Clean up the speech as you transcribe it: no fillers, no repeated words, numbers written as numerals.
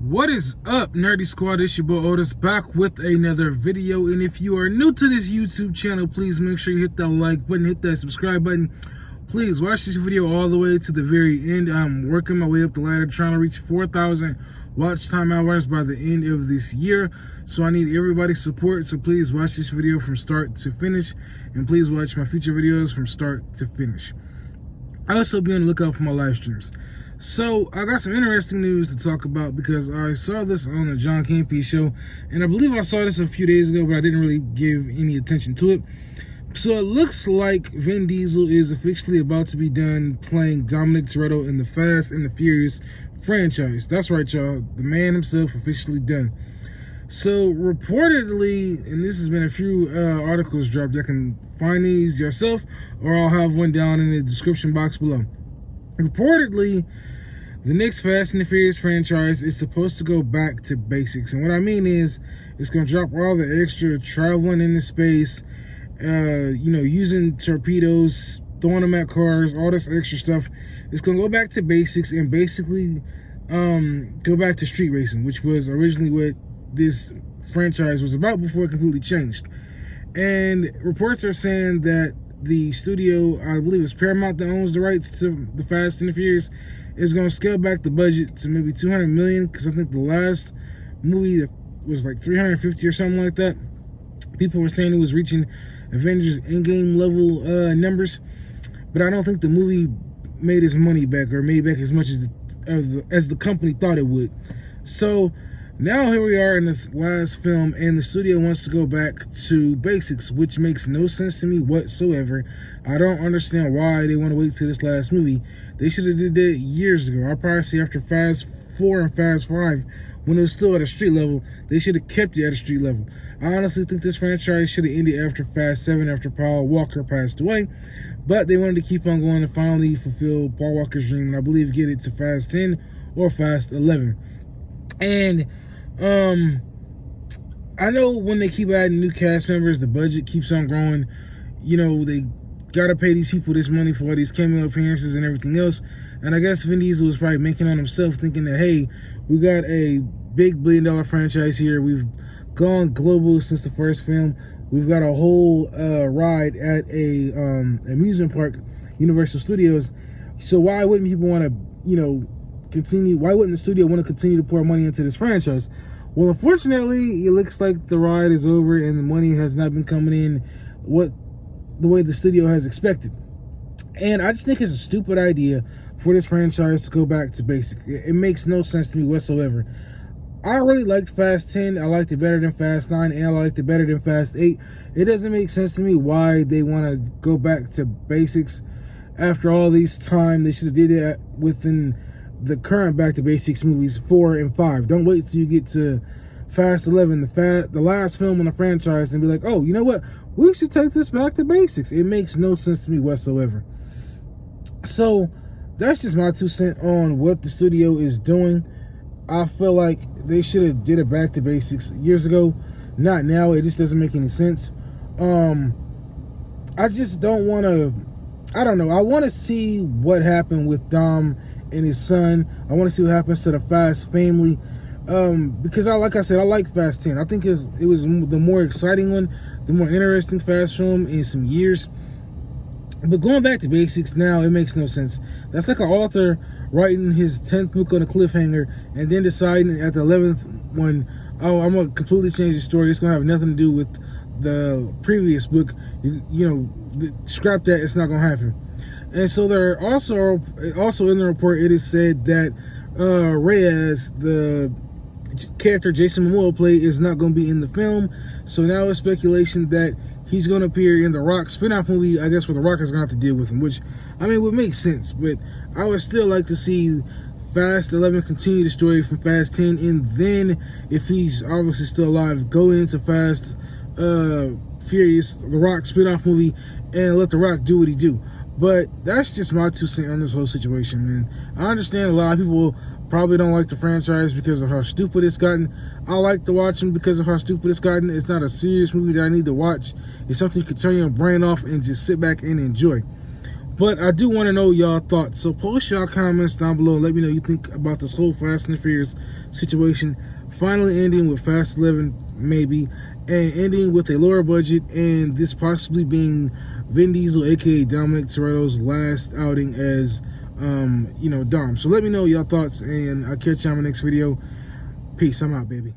What is up, Nerdy Squad? It's your boy Otis back with another video. And if you are new to this YouTube channel, please make sure you hit that like button, hit that subscribe button. Please watch this video all the way to the very end. I'm working my way up the ladder, trying to reach 4,000 watch time hours by the end of this year. So I need everybody's support. So please watch this video from start to finish. And please watch my future videos from start to finish. I'll also be on the lookout for my live streams. So I got some interesting news to talk about because I saw this on the John Campy show, and I believe I saw this a few days ago, but I didn't really give any attention to it. So it looks like Vin Diesel is officially about to be done playing Dominic Toretto in the Fast and the Furious franchise. That's right, y'all. The man himself officially done. So reportedly, and this has been a few articles dropped, you can find these yourself, or I'll have one down in the description box below. Reportedly, the next Fast and the Furious franchise is supposed to go back to basics. And what I mean is, it's going to drop all the extra traveling into space, using torpedoes, throwing them at cars, all this extra stuff. It's going to go back to basics and basically go back to street racing, which was originally what this franchise was about before it completely changed. And reports are saying that the studio, I believe it's Paramount that owns the rights to the Fast and the Furious, is going to scale back the budget to maybe $200 million, because I think the last movie was like 350 or something like that. People were saying it was reaching Avengers Endgame level numbers, but I don't think the movie made its money back, or made back as much as the company thought it would. So now here we are in this last film, and the studio wants to go back to basics, which makes no sense to me whatsoever. I don't understand why they want to wait till this last movie. They should have did that years ago. I'll probably say after Fast 4 and Fast 5, when it was still at a street level, they should have kept it at a street level. I honestly think this franchise should have ended after Fast 7, after Paul Walker passed away. But they wanted to keep on going and finally fulfill Paul Walker's dream, and I believe get it to Fast 10 or Fast 11. And I know when they keep adding new cast members, the budget keeps on growing. You know, they gotta pay these people this money for all these cameo appearances and everything else. And I guess Vin Diesel was probably making on himself, thinking that, hey, we got a big billion-dollar franchise here. We've gone global since the first film. We've got a whole ride at a amusement park, Universal Studios. So why wouldn't people want to, continue? Why wouldn't the studio want to continue to pour money into this franchise? Well, unfortunately, it looks like the ride is over and the money has not been coming in the way the studio has expected. And I just think it's a stupid idea for this franchise to go back to basics. It makes no sense to me whatsoever. I really liked Fast 10. I liked it better than Fast 9, and I liked it better than Fast 8. It doesn't make sense to me why they want to go back to basics after all these time. They should have did it within the current Back to Basics movies 4 and 5. Don't wait till you get to Fast 11, the last film in the franchise, and be like, oh, you know what? We should take this back to basics. It makes no sense to me whatsoever. So that's just my 2 cents on what the studio is doing. I feel like they should have did it back to basics years ago, not now. It just doesn't make any sense. I just don't want to, I don't know. I want to see what happened with Dom and his son. I want to see what happens to the Fast family, because like I said, I like Fast 10. I think it was the more exciting one, the more interesting Fast film in some years. But going back to basics now, it makes no sense. That's like an author writing his 10th book on a cliffhanger and then deciding at the 11th one, oh, I'm going to completely change the story. It's going to have nothing to do with the previous book. Scrap that. It's not going to happen. And so there are also in the report, it is said that Reyes, the character Jason Momoa played, is not going to be in the film. So now it's speculation that he's going to appear in the Rock spin-off movie, I guess, where the Rock is going to have to deal with him, which, I mean, would make sense. But I would still like to see Fast 11 continue the story from Fast 10, and then, if he's obviously still alive, go into Fast Furious, the Rock spin-off movie, and let the Rock do what he do. But that's just my 2 cents on this whole situation, man. I understand a lot of people probably don't like the franchise because of how stupid it's gotten. I like to watch them because of how stupid it's gotten. It's not a serious movie that I need to watch. It's something you can turn your brain off and just sit back and enjoy. But I do want to know y'all thoughts. So post y'all comments down below. Let me know what you think about this whole Fast and the Furious situation. Finally ending with Fast 11, maybe, and ending with a lower budget, and this possibly being Vin Diesel, aka Dominic Toretto's last outing as, Dom. So let me know y'all thoughts, and I'll catch y'all in my next video. Peace. I'm out, baby.